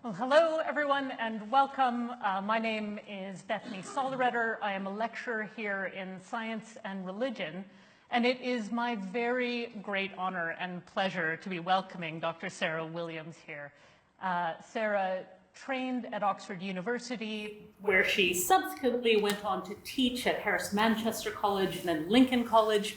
Well, hello, everyone, and welcome. My name is Bethany Sollereder. I am a lecturer here in science and religion, and it is my very great honor and pleasure to be welcoming Dr. Sarah Williams here. Sarah trained at Oxford University, where she subsequently went on to teach at Harris Manchester College and then Lincoln College.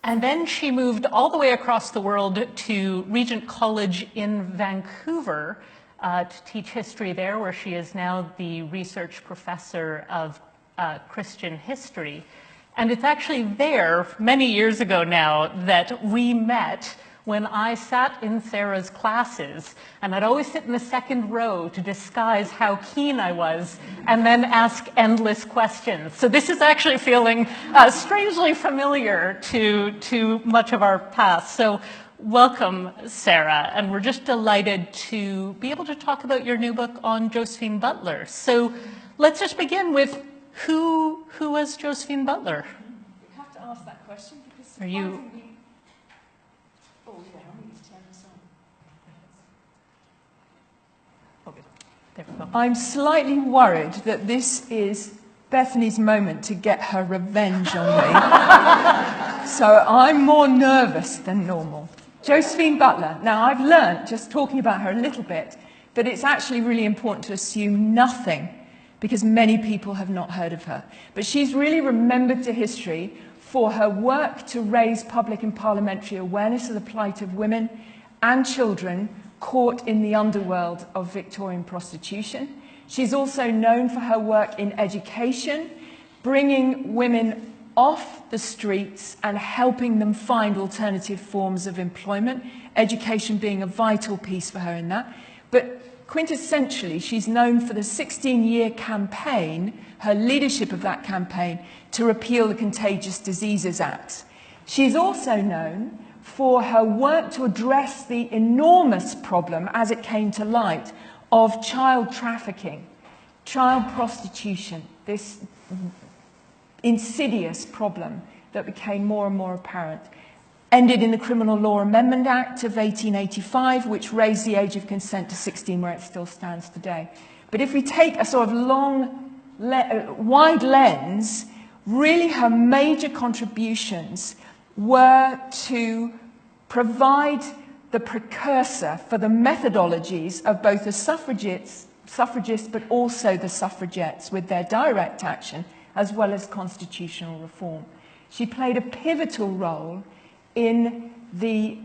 And then she moved all the way across the world to Regent College in Vancouver to teach history there, where she is now the research professor of Christian history. And it's actually there, many years ago now, that we met when I sat in Sarah's classes, and I'd always sit in the second row to disguise how keen I was, and then ask endless questions. So this is actually feeling strangely familiar to much of our past. So welcome, Sarah, and we're just delighted to be able to talk about your new book on Josephine Butler. So let's just begin with who was Josephine Butler? You have to ask that question because are you? Oh yeah, I need to turn this on. Okay, there we go. I'm slightly worried that this is Bethany's moment to get her revenge on me. So I'm more nervous than normal. Josephine Butler. Now, I've learnt, just talking about her a little bit, that it's actually really important to assume nothing because many people have not heard of her. But she's really remembered to history for her work to raise public and parliamentary awareness of the plight of women and children caught in the underworld of Victorian prostitution. She's also known for her work in education, bringing women off the streets and helping them find alternative forms of employment, education being a vital piece for her in that. But quintessentially, she's known for the 16-year campaign, her leadership of that campaign, to repeal the Contagious Diseases Act. She's also known for her work to address the enormous problem, as it came to light, of child trafficking, child prostitution, this insidious problem that became more and more apparent. Ended in the Criminal Law Amendment Act of 1885, which raised the age of consent to 16, where it still stands today. But if we take a sort of long, wide lens, really her major contributions were to provide the precursor for the methodologies of both the suffragists, but also the suffragettes with their direct action, as well as constitutional reform. She played a pivotal role in the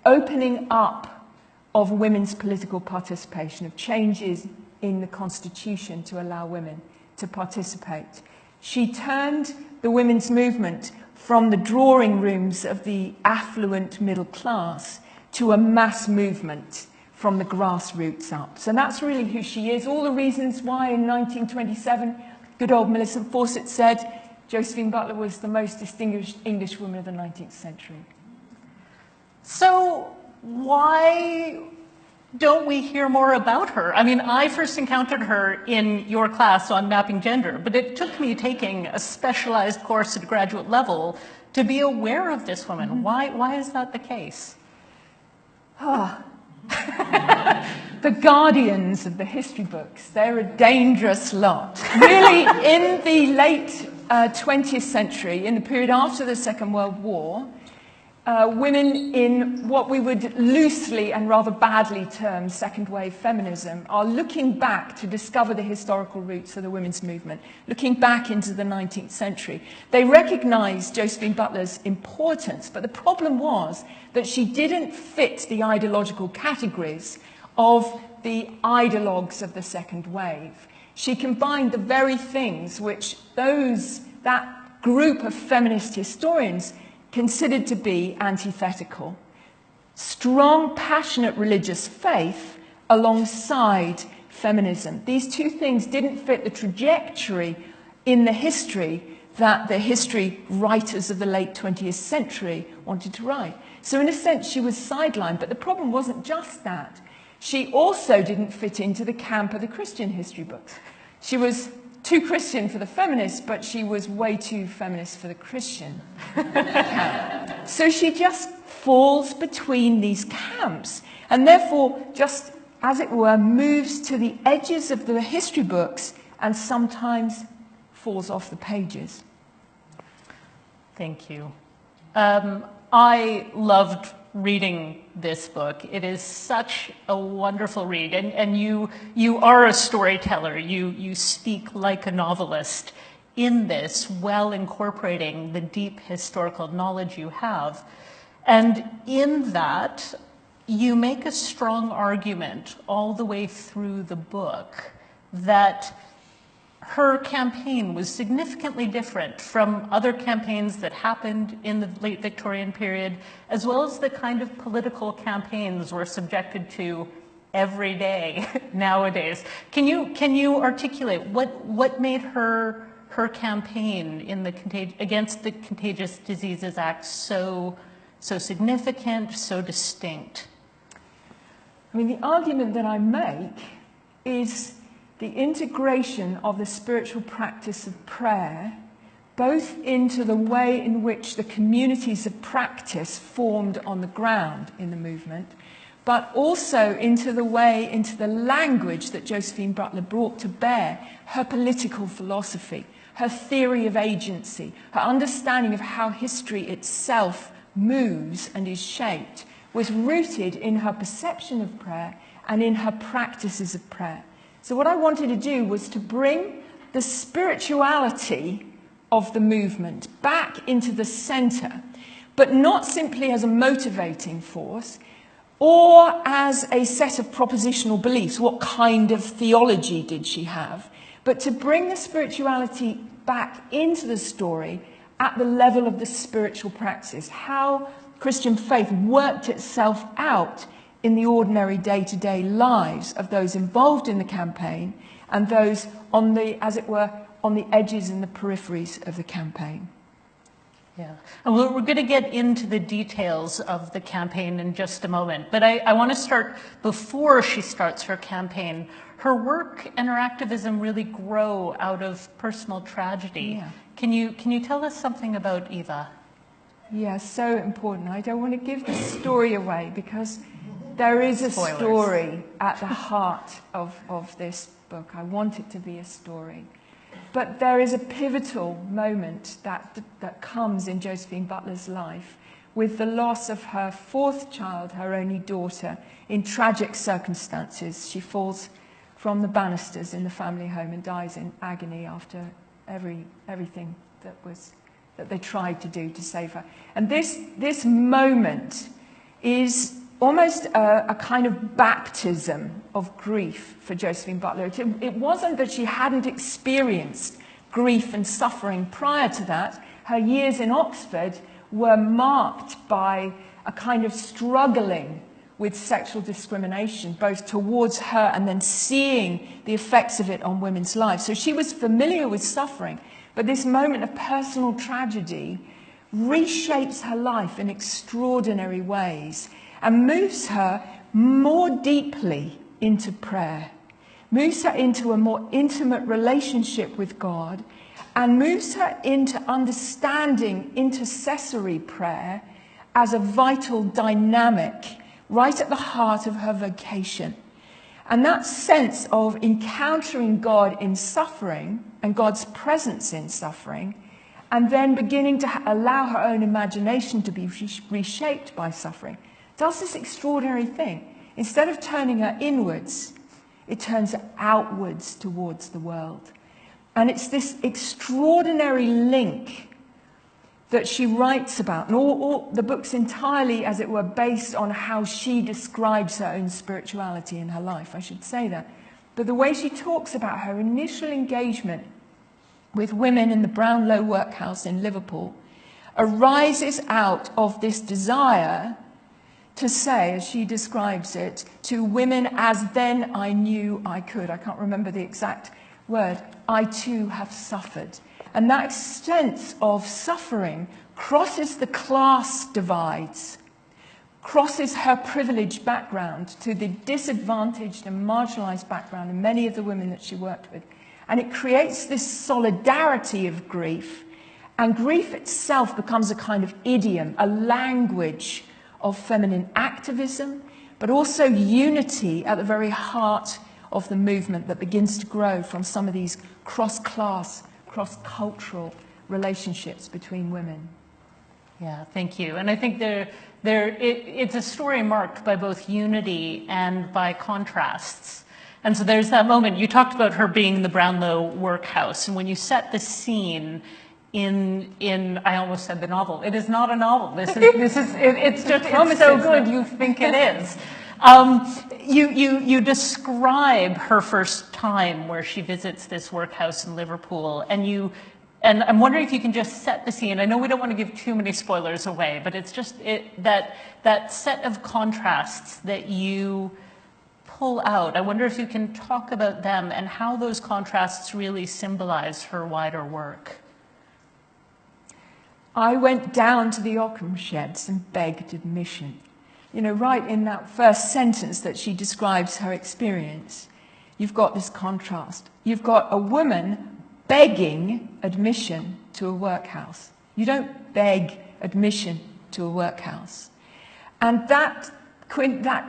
opening up of women's political participation, of changes in the Constitution to allow women to participate. She turned the women's movement from the drawing rooms of the affluent middle class to a mass movement from the grassroots up. So that's really who she is. All the reasons why in 1927, good old Millicent Fawcett said Josephine Butler was the most distinguished English woman of the 19th century. So why don't we hear more about her? I mean, I first encountered her in your class on mapping gender, but it took me taking a specialized course at graduate level to be aware of this woman. Mm-hmm. Why is that the case? The guardians of the history books, they're a dangerous lot. Really, in the late 20th century, in the period after the Second World War, women in what we would loosely and rather badly term second wave feminism are looking back to discover the historical roots of the women's movement, looking back into the 19th century. They recognized Josephine Butler's importance, but the problem was that she didn't fit the ideological categories of the ideologues of the second wave. She combined the very things which that group of feminist historians considered to be antithetical. Strong, passionate religious faith alongside feminism. These two things didn't fit the trajectory in the history that the history writers of the late 20th century wanted to write. So in a sense, she was sidelined, but the problem wasn't just that. She also didn't fit into the camp of the Christian history books. She was too Christian for the feminists, but she was way too feminist for the Christian camp. So she just falls between these camps. And therefore, just as it were, moves to the edges of the history books and sometimes falls off the pages. Thank you. I loved reading this book. It is such a wonderful read, and you are a storyteller. You speak like a novelist in this, well incorporating the deep historical knowledge you have. And in that, you make a strong argument all the way through the book that her campaign was significantly different from other campaigns that happened in the late Victorian period, as well as the kind of political campaigns we're subjected to every day nowadays. Can you articulate what made her campaign in the against the Contagious Diseases Act so significant, so distinct? I mean, the argument that I make is the integration of the spiritual practice of prayer, both into the way in which the communities of practice formed on the ground in the movement, but also into the language that Josephine Butler brought to bear, her political philosophy, her theory of agency, her understanding of how history itself moves and is shaped, was rooted in her perception of prayer and in her practices of prayer. So what I wanted to do was to bring the spirituality of the movement back into the center, but not simply as a motivating force or as a set of propositional beliefs. What kind of theology did she have? But to bring the spirituality back into the story at the level of the spiritual practice, how Christian faith worked itself out in the ordinary day-to-day lives of those involved in the campaign and those on the, as it were, on the edges and the peripheries of the campaign. Yeah, and we're going to get into the details of the campaign in just a moment, but I want to start before she starts her campaign. Her work and her activism really grow out of personal tragedy. Yeah. Can you tell us something about Eva? Yeah, so important. I don't want to give the story away because there is a Spoilers. story at the heart of this book. I want it to be a story. But there is a pivotal moment that comes in Josephine Butler's life with the loss of her fourth child, her only daughter, in tragic circumstances. She falls from the banisters in the family home and dies in agony after everything that they tried to do to save her. And this moment is almost a kind of baptism of grief for Josephine Butler. It wasn't that she hadn't experienced grief and suffering prior to that. Her years in Oxford were marked by a kind of struggling with sexual discrimination, both towards her and then seeing the effects of it on women's lives. So she was familiar with suffering, but this moment of personal tragedy reshapes her life in extraordinary ways and moves her more deeply into prayer, moves her into a more intimate relationship with God, and moves her into understanding intercessory prayer as a vital dynamic right at the heart of her vocation. And that sense of encountering God in suffering and God's presence in suffering, and then beginning to allow her own imagination to be reshaped by suffering, does this extraordinary thing. Instead of turning her inwards, it turns her outwards towards the world. And it's this extraordinary link that she writes about. And all the book's entirely, as it were, based on how she describes her own spirituality in her life, I should say that. But the way she talks about her initial engagement with women in the Brownlow workhouse in Liverpool arises out of this desire to say, as she describes it, to women as then I knew I could. I can't remember the exact word. I too have suffered. And that sense of suffering crosses the class divides, crosses her privileged background to the disadvantaged and marginalized background of many of the women that she worked with. And it creates this solidarity of grief. And grief itself becomes a kind of idiom, a language of feminine activism, but also unity at the very heart of the movement that begins to grow from some of these cross-class, cross-cultural relationships between women. Yeah, thank you. And I think it's a story marked by both unity and by contrasts. And so there's that moment, you talked about her being in the Brownlow workhouse, and when you set the scene in I almost said the novel. It is not a novel. It's so good you think it is. You describe her first time where she visits this workhouse in Liverpool, and I'm wondering if you can just set the scene. I know we don't want to give too many spoilers away, but it's just that set of contrasts that you pull out. I wonder if you can talk about them and how those contrasts really symbolize her wider work. I went down to the Ockham sheds and begged admission. You know, right in that first sentence that she describes her experience, you've got this contrast. You've got a woman begging admission to a workhouse. You don't beg admission to a workhouse. And that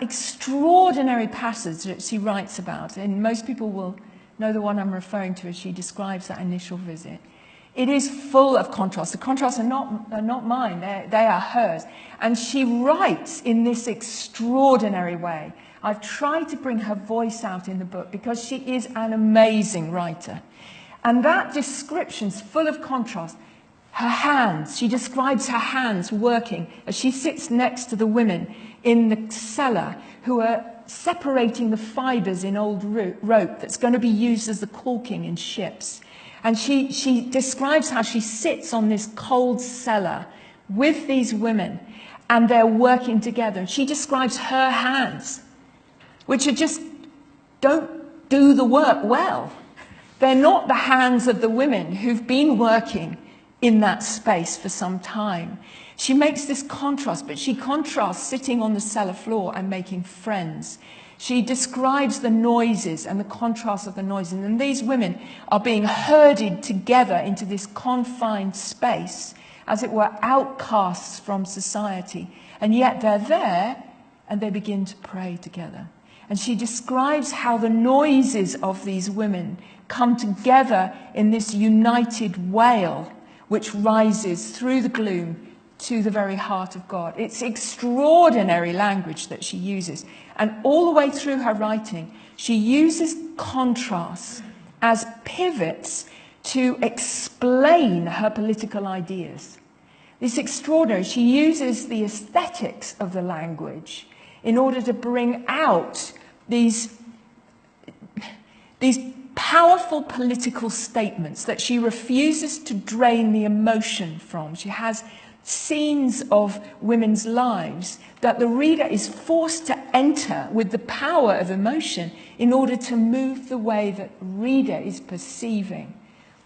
extraordinary passage that she writes about, and most people will know the one I'm referring to as she describes that initial visit, it is full of contrasts. The contrasts are not mine, they are hers. And she writes in this extraordinary way. I've tried to bring her voice out in the book because she is an amazing writer. And that description's full of contrast. Her hands, she describes her hands working as she sits next to the women in the cellar who are separating the fibres in old rope that's going to be used as the caulking in ships. And she describes how she sits on this cold cellar with these women and they're working together. And she describes her hands, which are just don't do the work well. They're not the hands of the women who've been working in that space for some time. She makes this contrast, but she contrasts sitting on the cellar floor and making friends. She describes the noises and the contrast of the noises. And these women are being herded together into this confined space, as it were outcasts from society. And yet they're there and they begin to pray together. And she describes how the noises of these women come together in this united wail, which rises through the gloom to the very heart of God. It's extraordinary language that she uses. And all the way through her writing, she uses contrasts as pivots to explain her political ideas. It's extraordinary. She uses the aesthetics of the language in order to bring out these powerful political statements that she refuses to drain the emotion from. She has scenes of women's lives that the reader is forced to enter with the power of emotion in order to move the way that the reader is perceiving.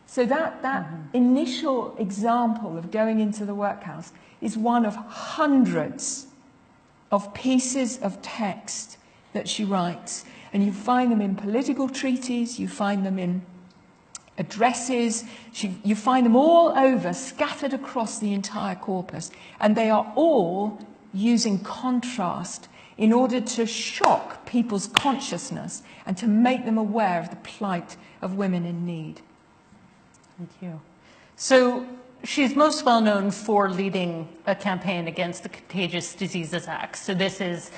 So that initial example of going into the workhouse is one of hundreds of pieces of text that she writes. And you find them in political treaties, you find them in addresses, you find them all over, scattered across the entire corpus. And they are all using contrast in order to shock people's consciousness and to make them aware of the plight of women in need. Thank you. So she's most well known for leading a campaign against the Contagious Diseases Act. So this is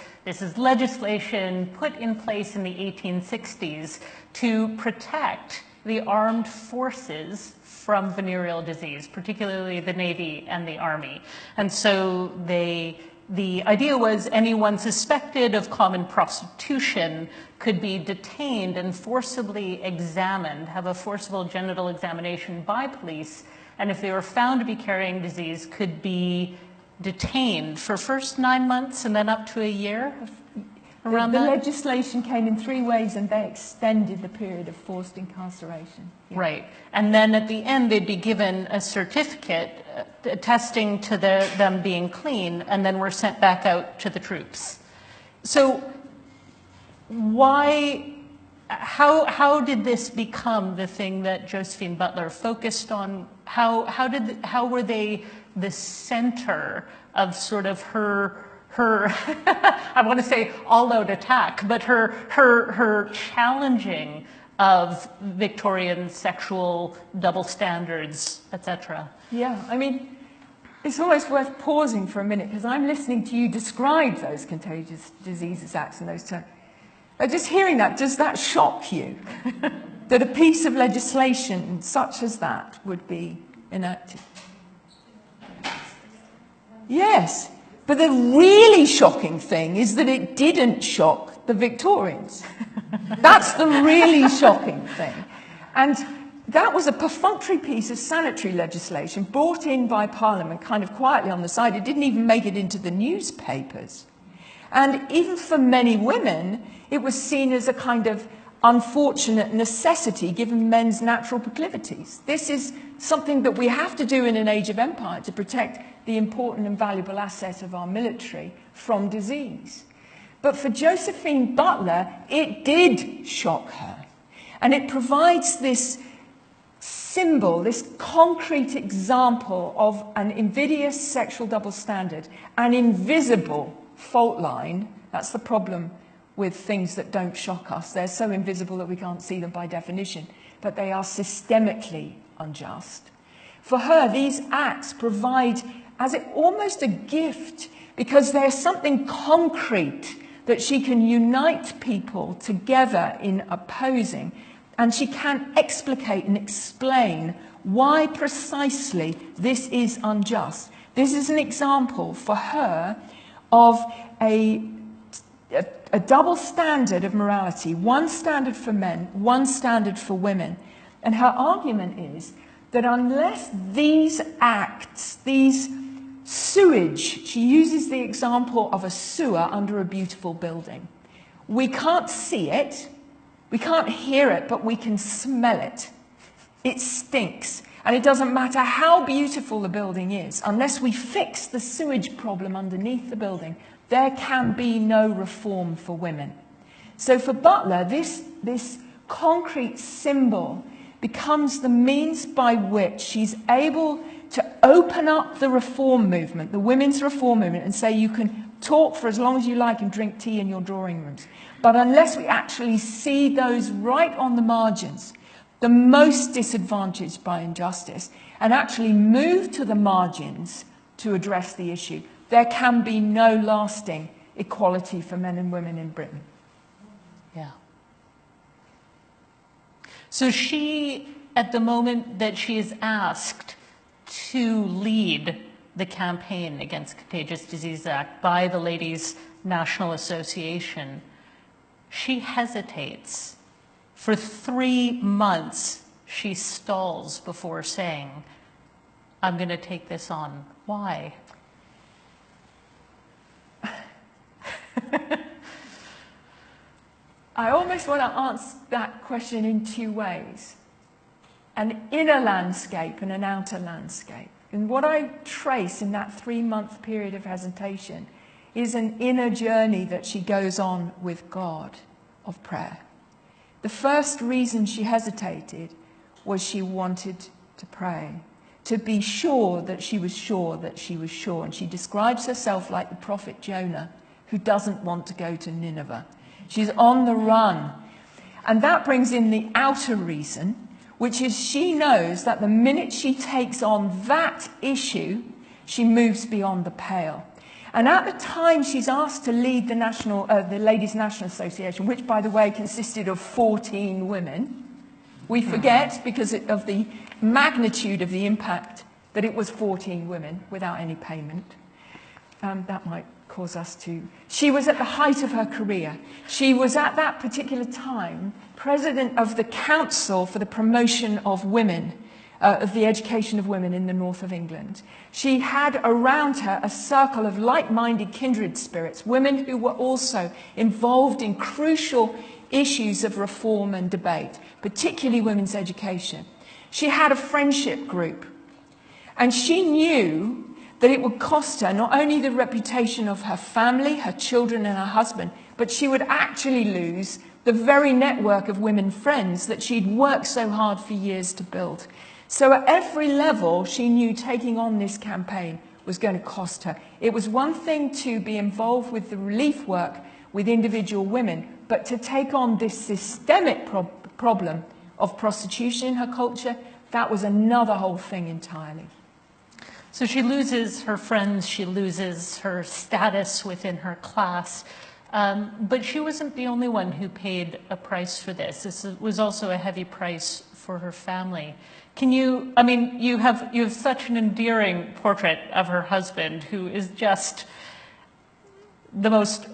legislation put in place in the 1860s to protect the armed forces from venereal disease, particularly the Navy and the Army. And so the idea was anyone suspected of common prostitution could be detained and forcibly examined, have a forcible genital examination by police, and if they were found to be carrying disease, could be detained for first 9 months and then up to a year. The legislation came in 3 ways and they extended the period of forced incarceration. Yeah. Right. And then at the end, they'd be given a certificate attesting to them being clean, and then were sent back out to the troops. So how did this become the thing that Josephine Butler focused on? How were they the center of sort of her her I want to say all-out attack, but her challenging of Victorian sexual double standards, etc. Yeah, I mean, it's almost worth pausing for a minute, because I'm listening to you describe those Contagious Diseases Acts and those terms. Just hearing that, does that shock you? That a piece of legislation such as that would be enacted? Yes, but the really shocking thing is that it didn't shock the Victorians. That's the really shocking thing. And that was a perfunctory piece of sanitary legislation brought in by Parliament kind of quietly on the side. It didn't even make it into the newspapers. And even for many women, it was seen as a kind of unfortunate necessity given men's natural proclivities. This is something that we have to do in an age of empire to protect the important and valuable asset of our military from disease. But for Josephine Butler, it did shock her. And it provides this symbol, this concrete example of an invidious sexual double standard, an invisible fault line. That's the problem with things that don't shock us. They're so invisible that we can't see them by definition, but they are systemically unjust. For her, these acts provide as it almost a gift, because there's something concrete that she can unite people together in opposing, and she can explicate and explain why precisely this is unjust. This is an example for her of a double standard of morality, one standard for men, one standard for women. And her argument is that unless these acts, these sewage, she uses the example of a sewer under a beautiful building. We can't see it, we can't hear it, but we can smell it. It stinks. And it doesn't matter how beautiful the building is, unless we fix the sewage problem underneath the building, there can be no reform for women. So for Butler, this concrete symbol becomes the means by which she's able to open up the reform movement, the women's reform movement, and say you can talk for as long as you like and drink tea in your drawing rooms. But unless we actually see those right on the margins, the most disadvantaged by injustice, and actually move to the margins to address the issue, there can be no lasting equality for men and women in Britain. Yeah. So she, at the moment that she is asked to lead the campaign against Contagious Disease Act by the Ladies National Association, she hesitates. For 3 months, she stalls before saying, I'm going to take this on. Why? I almost want to answer that question in two ways. An inner landscape and an outer landscape. And what I trace in that 3-month period of hesitation is an inner journey that she goes on with God of prayer. The first reason she hesitated was she wanted to pray, to be sure that she was sure that she was sure. And she describes herself like the prophet Jonah, who doesn't want to go to Nineveh. She's on the run. And that brings in the outer reason, which is she knows that the minute she takes on that issue, she moves beyond the pale. And at the time she's asked to lead the Ladies National Association, which, by the way, consisted of 14 women, we forget, because of the magnitude of the impact, that it was 14 women without any payment. That might cause us to... She was at the height of her career. She was at that particular time president of the Council for the Promotion of Women, of the Education of Women in the north of England. She had around her a circle of like-minded kindred spirits, women who were also involved in crucial issues of reform and debate, particularly women's education. She had a friendship group, and she knew that it would cost her not only the reputation of her family, her children and her husband, but she would actually lose the very network of women friends that she'd worked so hard for years to build. So at every level, she knew taking on this campaign was going to cost her. It was one thing to be involved with the relief work with individual women, but to take on this systemic problem of prostitution in her culture, that was another whole thing entirely. So she loses her friends, she loses her status within her class, but she wasn't the only one who paid a price for this. This was also a heavy price for her family. Can you, I mean, you have such an endearing portrait of her husband, who is just the most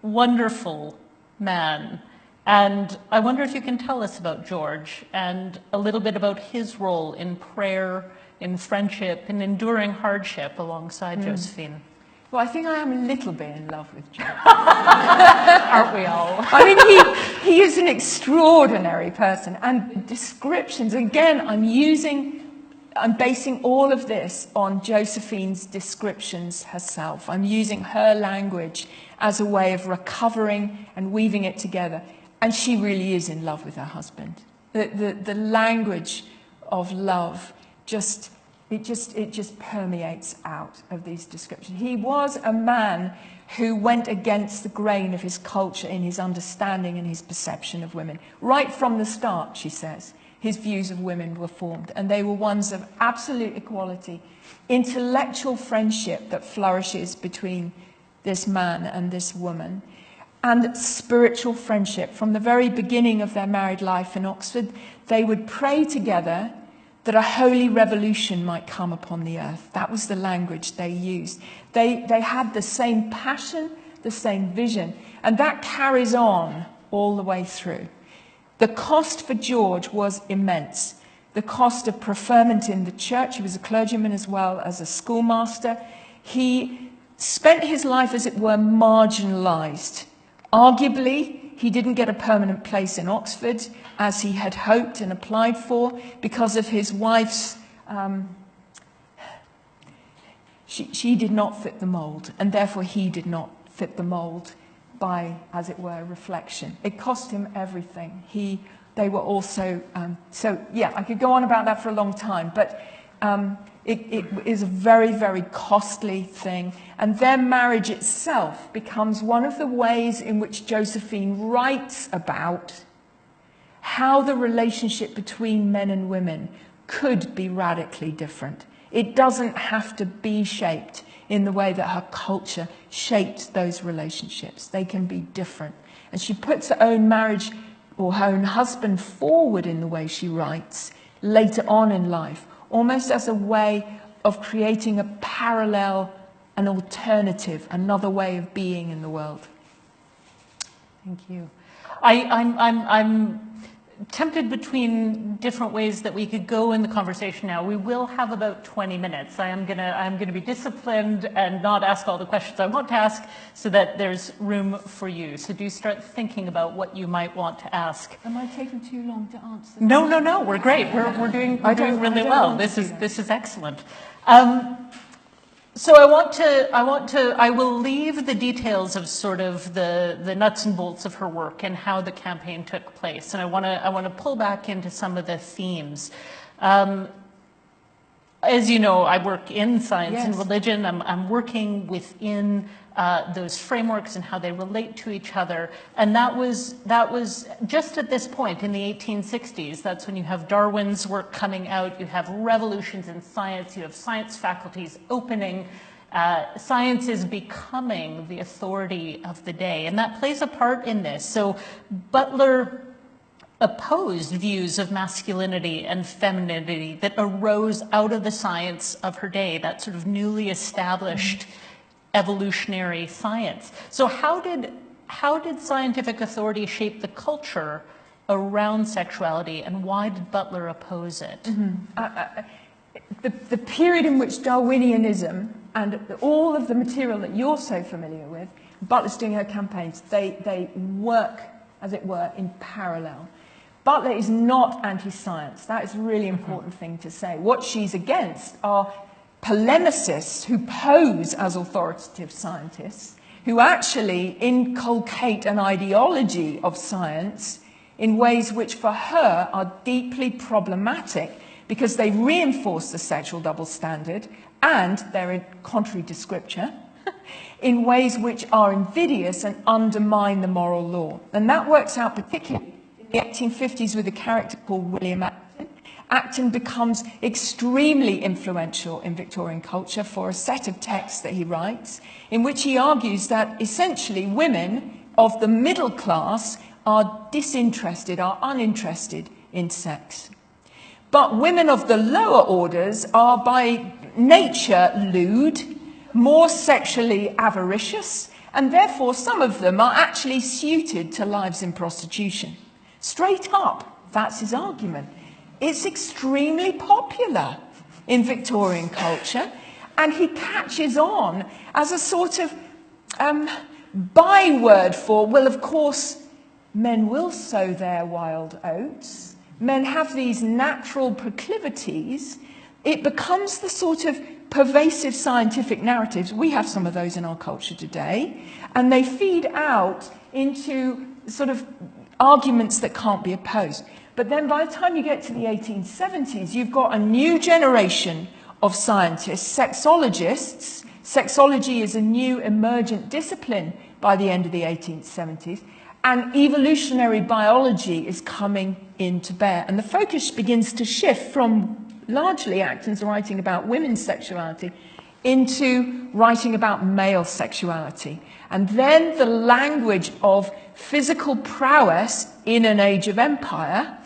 wonderful man. And I wonder if you can tell us about George and a little bit about his role in prayer, in friendship, and enduring hardship alongside Josephine. Well, I think I am a little bit in love with George. Aren't we all? I mean, he is an extraordinary person. And descriptions, again, I'm basing all of this on Josephine's descriptions herself. I'm using her language as a way of recovering and weaving it together. And she really is in love with her husband. The language of love just permeates out of these descriptions. He was a man who went against the grain of his culture in his understanding and his perception of women. Right from the start, she says, his views of women were formed, and they were ones of absolute equality, intellectual friendship that flourishes between this man and this woman, and spiritual friendship. From the very beginning of their married life in Oxford, they would pray together that a holy revolution might come upon the earth. That was the language they used. They had the same passion, the same vision, and that carries on all the way through. The cost for George was immense. The cost of preferment in the church. He was a clergyman as well as a schoolmaster. He spent his life, as it were, marginalized. Arguably, he didn't get a permanent place in Oxford as he had hoped and applied for because of his wife's... She did not fit the mould, and therefore he did not fit the mould by, as it were, reflection. It cost him everything. They were also... so, yeah, I could go on about that for a long time, but it is a very, very costly thing. And their marriage itself becomes one of the ways in which Josephine writes about how the relationship between men and women could be radically different. It doesn't have to be shaped in the way that her culture shaped those relationships. They can be different. And she puts her own marriage or her own husband forward in the way she writes later on in life, almost as a way of creating a parallel, an alternative, another way of being in the world. Thank you. I'm tempted between different ways that we could go in the conversation now. We will have about 20 minutes. I'm gonna be disciplined and not ask all the questions I want to ask so that there's room for you. So do start thinking about what you might want to ask. Am I taking too long to answer? No, we're great. We're doing really well. This is excellent. So I will leave the details of sort of the nuts and bolts of her work and how the campaign took place. And I want to pull back into some of the themes. As you know, I work in science and religion. I'm working within those frameworks and how they relate to each other. And that was just at this point in the 1860s. That's when you have Darwin's work coming out. You have revolutions in science. You have science faculties opening. Science is becoming the authority of the day. And that plays a part in this. So Butler opposed views of masculinity and femininity that arose out of the science of her day, that sort of newly established evolutionary science. So how did scientific authority shape the culture around sexuality, and why did Butler oppose it? The period in which Darwinianism and all of the material that you're so familiar with, Butler's doing her campaigns, they work, as it were, in parallel. Butler is not anti-science. That is a really important thing to say. What she's against are polemicists who pose as authoritative scientists, who actually inculcate an ideology of science in ways which for her are deeply problematic because they reinforce the sexual double standard and they're in contrary to scripture, in ways which are invidious and undermine the moral law. And that works out particularly in the 1850s with a character called William Acton. Acton becomes extremely influential in Victorian culture for a set of texts that he writes, in which he argues that essentially women of the middle class are disinterested, are uninterested in sex. But women of the lower orders are by nature lewd, more sexually avaricious, and therefore some of them are actually suited to lives in prostitution. Straight up, that's his argument. It's extremely popular in Victorian culture, and he catches on as a sort of byword for, well, of course, men will sow their wild oats. Men have these natural proclivities. It becomes the sort of pervasive scientific narratives. We have some of those in our culture today, and they feed out into sort of arguments that can't be opposed. But then by the time you get to the 1870s, you've got a new generation of scientists, sexologists. Sexology is a new emergent discipline by the end of the 1870s. And evolutionary biology is coming into bear. And the focus begins to shift from largely Acton's writing about women's sexuality into writing about male sexuality. And then the language of physical prowess in an age of empire,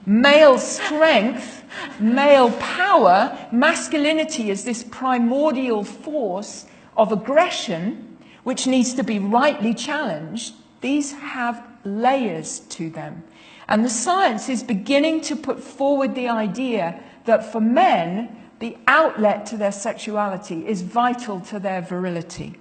male strength, male power, masculinity is this primordial force of aggression which needs to be rightly challenged. These have layers to them. And the science is beginning to put forward the idea that for men, the outlet to their sexuality is vital to their virility.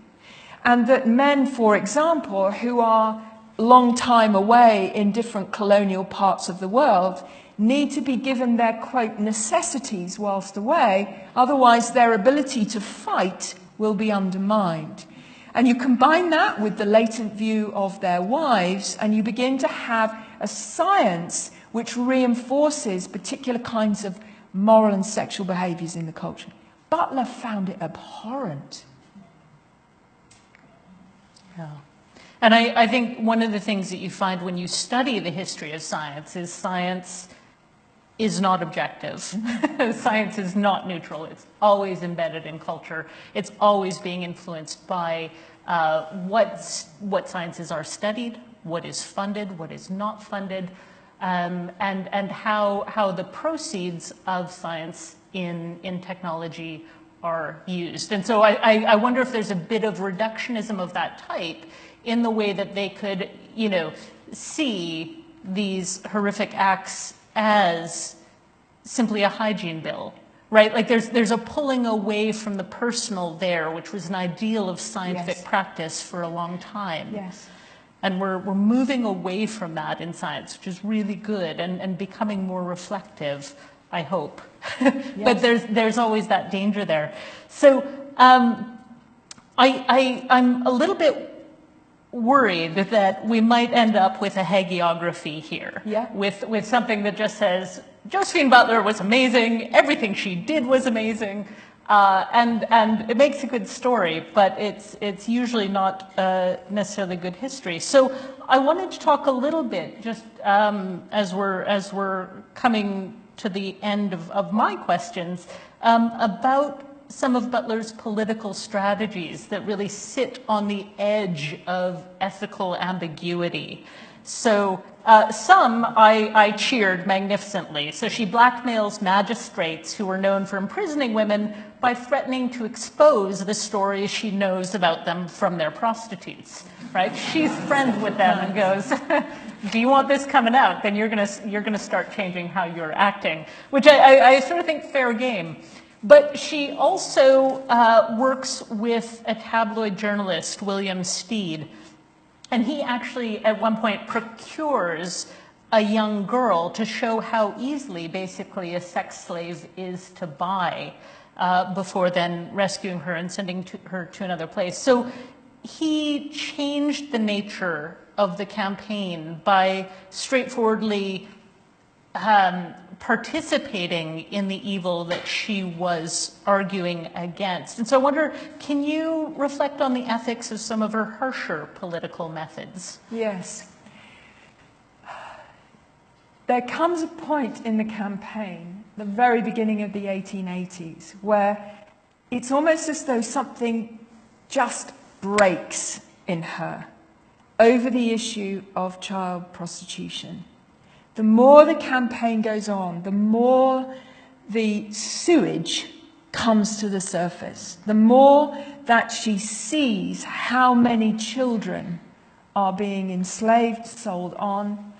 And that men, for example, who are long time away in different colonial parts of the world, need to be given their, quote, necessities whilst away, otherwise their ability to fight will be undermined. And you combine that with the latent view of their wives, and you begin to have a science which reinforces particular kinds of moral and sexual behaviours in the culture. Butler found it abhorrent. Yeah. And I think one of the things that you find when you study the history of science is not objective. Science is not neutral. It's always embedded in culture. It's always being influenced by what sciences are studied, what is funded, what is not funded, and how the proceeds of science in technology are used. And so I wonder if there's a bit of reductionism of that type in the way that they could, see these horrific acts as simply a hygiene bill, right? Like there's a pulling away from the personal there, which was an ideal of scientific Yes. practice for a long time. Yes. And we're moving away from that in science, which is really good and becoming more reflective, I hope. But there's always that danger there. So I'm a little bit worried that we might end up with a hagiography here, with something that just says, Josephine Butler was amazing, everything she did was amazing, and it makes a good story, but it's usually not necessarily good history. So I wanted to talk a little bit, just as we're coming to the end of my questions, about some of Butler's political strategies that really sit on the edge of ethical ambiguity. So some I cheered magnificently. So she blackmails magistrates who were known for imprisoning women by threatening to expose the stories she knows about them from their prostitutes, right? She's friends with them and goes, do you want this coming out? Then you're gonna start changing how you're acting, which I sort of think fair game. But she also works with a tabloid journalist, William Steed, and he actually at one point procures a young girl to show how easily basically a sex slave is to buy before then rescuing her and sending her to another place. So he changed the nature of the campaign by straightforwardly participating in the evil that she was arguing against. And so I wonder, can you reflect on the ethics of some of her harsher political methods? Yes. There comes a point in the campaign, the very beginning of the 1880s, where it's almost as though something just breaks in her over the issue of child prostitution. The more the campaign goes on, the more the sewage comes to the surface, the more that she sees how many children are being enslaved, sold on,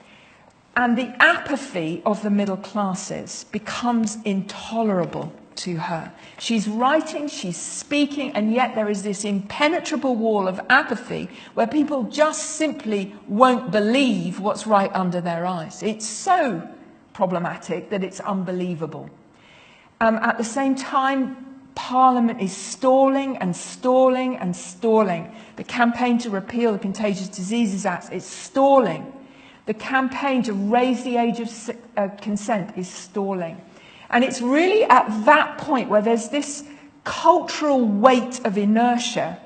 and the apathy of the middle classes becomes intolerable to her. She's writing, she's speaking, and yet there is this impenetrable wall of apathy where people just simply won't believe what's right under their eyes. It's so problematic that it's unbelievable. At the same time, Parliament is stalling and stalling and stalling. The campaign to repeal the Contagious Diseases Act is stalling. The campaign to raise the age of consent is stalling. And it's really at that point where there's this cultural weight of inertia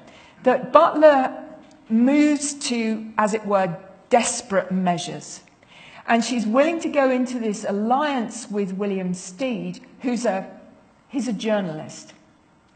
that Butler moves to, as it were, desperate measures. And she's willing to go into this alliance with William Stead, he's a journalist,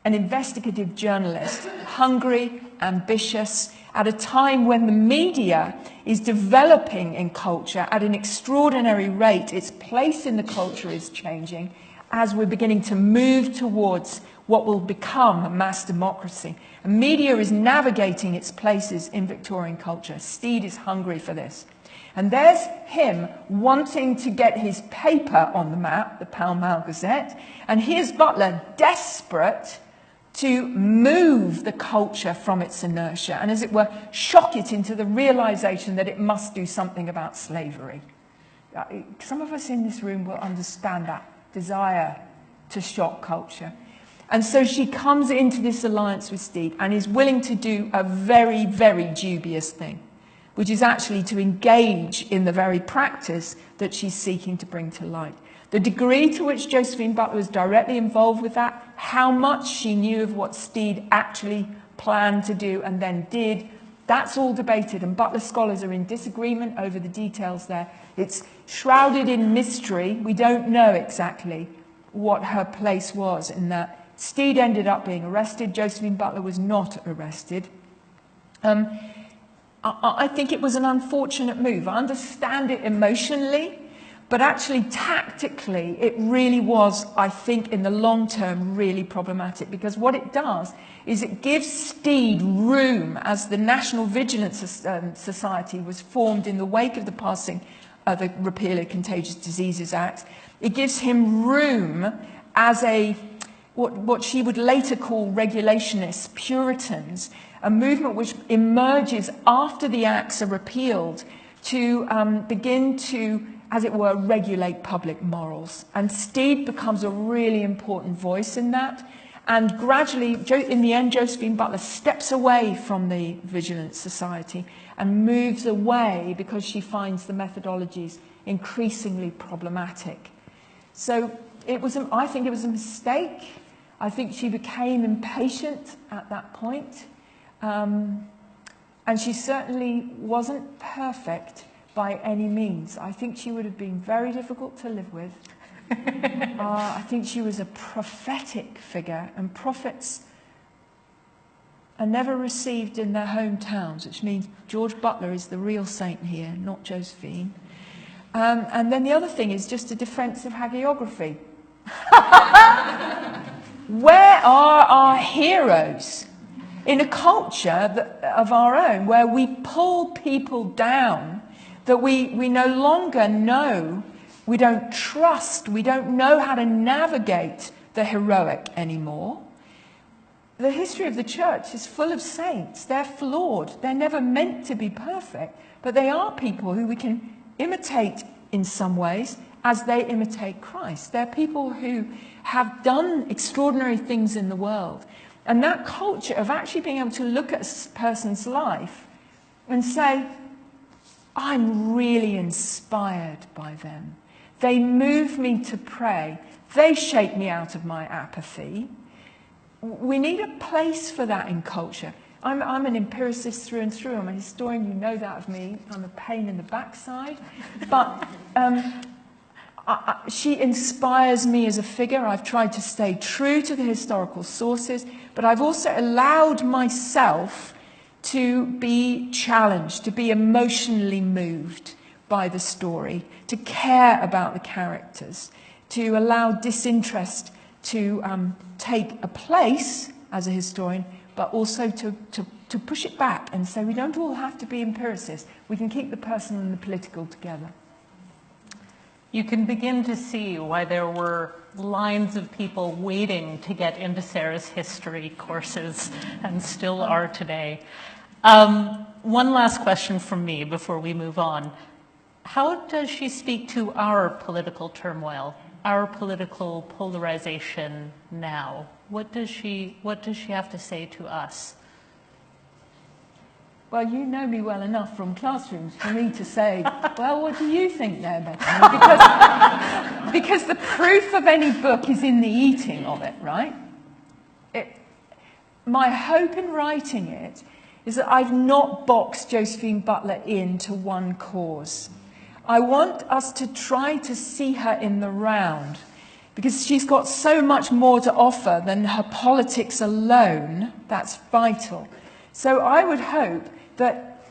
an investigative journalist, hungry, ambitious, at a time when the media is developing in culture at an extraordinary rate. Its place in the culture is changing as we're beginning to move towards what will become a mass democracy. And media is navigating its places in Victorian culture. Stead is hungry for this. And there's him wanting to get his paper on the map, the Pall Mall Gazette, and here's Butler desperate to move the culture from its inertia and, as it were, shock it into the realization that it must do something about slavery. Some of us in this room will understand that desire to shock culture. And so she comes into this alliance with Stead and is willing to do a very, very dubious thing, which is actually to engage in the very practice that she's seeking to bring to light. The degree to which Josephine Butler was directly involved with that, how much she knew of what Stead actually planned to do and then did, that's all debated, and Butler scholars are in disagreement over the details there. It's shrouded in mystery. We don't know exactly what her place was in that. Stead ended up being arrested. Josephine Butler was not arrested. I think it was an unfortunate move. I understand it emotionally, but actually tactically it really was, I think, in the long term really problematic, because what it does is it gives Stead room, as the National Vigilance Society was formed in the wake of the passing of the Repeal of Contagious Diseases Act. It gives him room as what she would later call regulationists, Puritans, a movement which emerges after the acts are repealed to begin to, as it were, regulate public morals. And Stead becomes a really important voice in that. And gradually, in the end, Josephine Butler steps away from the Vigilance Society and moves away because she finds the methodologies increasingly problematic. So I think it was a mistake. I think she became impatient at that point. And she certainly wasn't perfect by any means. I think she would have been very difficult to live with. I think she was a prophetic figure, and prophets are never received in their hometowns, which means George Butler is the real saint here, not Josephine. And then the other thing is just a defense of hagiography. Where are our heroes? In a culture of our own, where we pull people down, that we no longer know, we don't trust, we don't know how to navigate the heroic anymore. The history of the church is full of saints. They're flawed. They're never meant to be perfect, but they are people who we can imitate in some ways as they imitate Christ. They're people who have done extraordinary things in the world. And that culture of actually being able to look at a person's life and say, I'm really inspired by them. They move me to pray. They shake me out of my apathy. We need a place for that in culture. I'm an empiricist through and through. I'm a historian, you know that of me. I'm a pain in the backside. But she inspires me as a figure. I've tried to stay true to the historical sources, but I've also allowed myself to be challenged, to be emotionally moved by the story, to care about the characters, to allow disinterest to take a place as a historian, but also to push it back and say we don't all have to be empiricists. We can keep the personal and the political together. You can begin to see why there were lines of people waiting to get into Sarah's history courses, and still are today. One last question from me before we move on. How does she speak to our political turmoil, our political polarization now? What does she have to say to us? Well, you know me well enough from classrooms for me to say, well, what do you think there, Bethany? Because the proof of any book is in the eating of it, right? My hope in writing it is that I've not boxed Josephine Butler into one cause. I want us to try to see her in the round, because she's got so much more to offer than her politics alone. That's vital. So I would hope that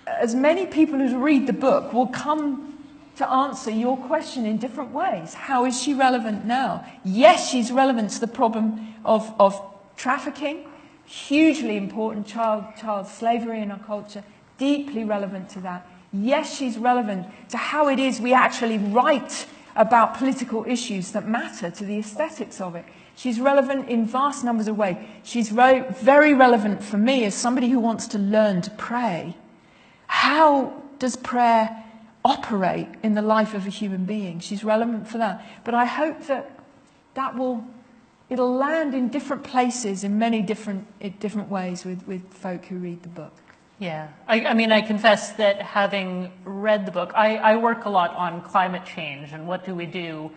as many people who read the book will come to answer your question in different ways. How is she relevant now? Yes, she's relevant to the problem of trafficking, hugely important, child slavery in our culture, deeply relevant to that. Yes, she's relevant to how it is we actually write about political issues that matter, to the aesthetics of it. She's relevant in vast numbers of ways. She's very relevant for me as somebody who wants to learn to pray. How does prayer operate in the life of a human being? She's relevant for that. But I hope that it'll land in different places in many different ways with folk who read the book. Yeah, I mean, I confess that having read the book, I work a lot on climate change and what do we do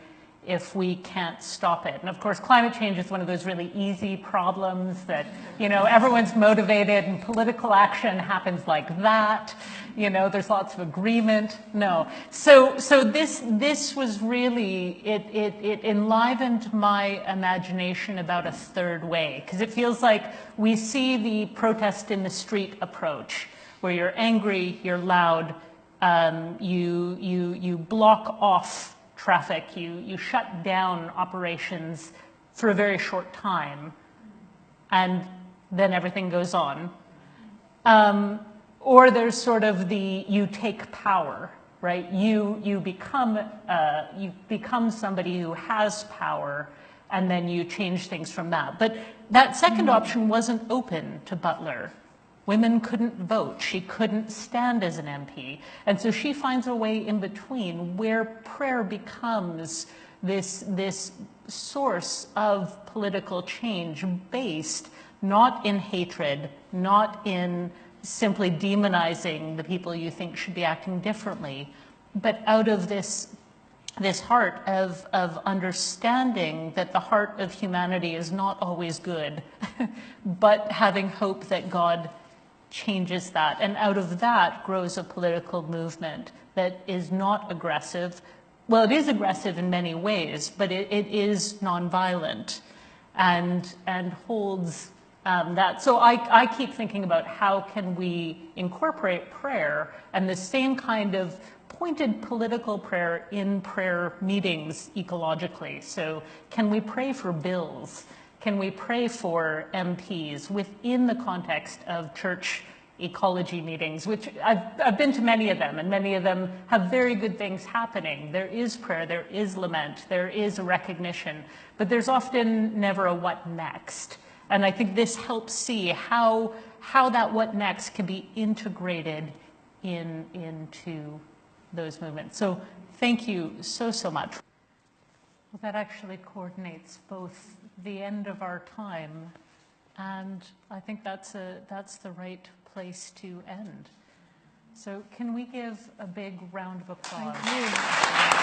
if we can't stop it. And of course, climate change is one of those really easy problems that, you know, everyone's motivated and political action happens like that. You know, there's lots of agreement. No. So this was really, it enlivened my imagination about a third way, because it feels like we see the protest in the street approach, where you're angry, you're loud, you block off traffic, you shut down operations for a very short time, and then everything goes on. Or there's sort of the you take power, right? You become somebody who has power, and then you change things from that. But that second option wasn't open to Butler. Women couldn't vote. She couldn't stand as an MP. And so she finds a way in between where prayer becomes this source of political change based not in hatred, not in simply demonizing the people you think should be acting differently, but out of this heart of understanding that the heart of humanity is not always good, but having hope that God changes that. And out of that grows a political movement that is not aggressive. Well, it is aggressive in many ways, but it is nonviolent and holds that. So I keep thinking about how can we incorporate prayer and the same kind of pointed political prayer in prayer meetings ecologically. So can we pray for bills? Can we pray for MPs within the context of church ecology meetings, which I've been to many of them, and many of them have very good things happening. There is prayer, there is lament, there is a recognition, but there's often never a what next. And I think this helps see how that what next can be integrated into those movements. So thank you so much. Well, that actually coordinates both the end of our time, and I think that's the right place to end. So can we give a big round of applause? Thank you.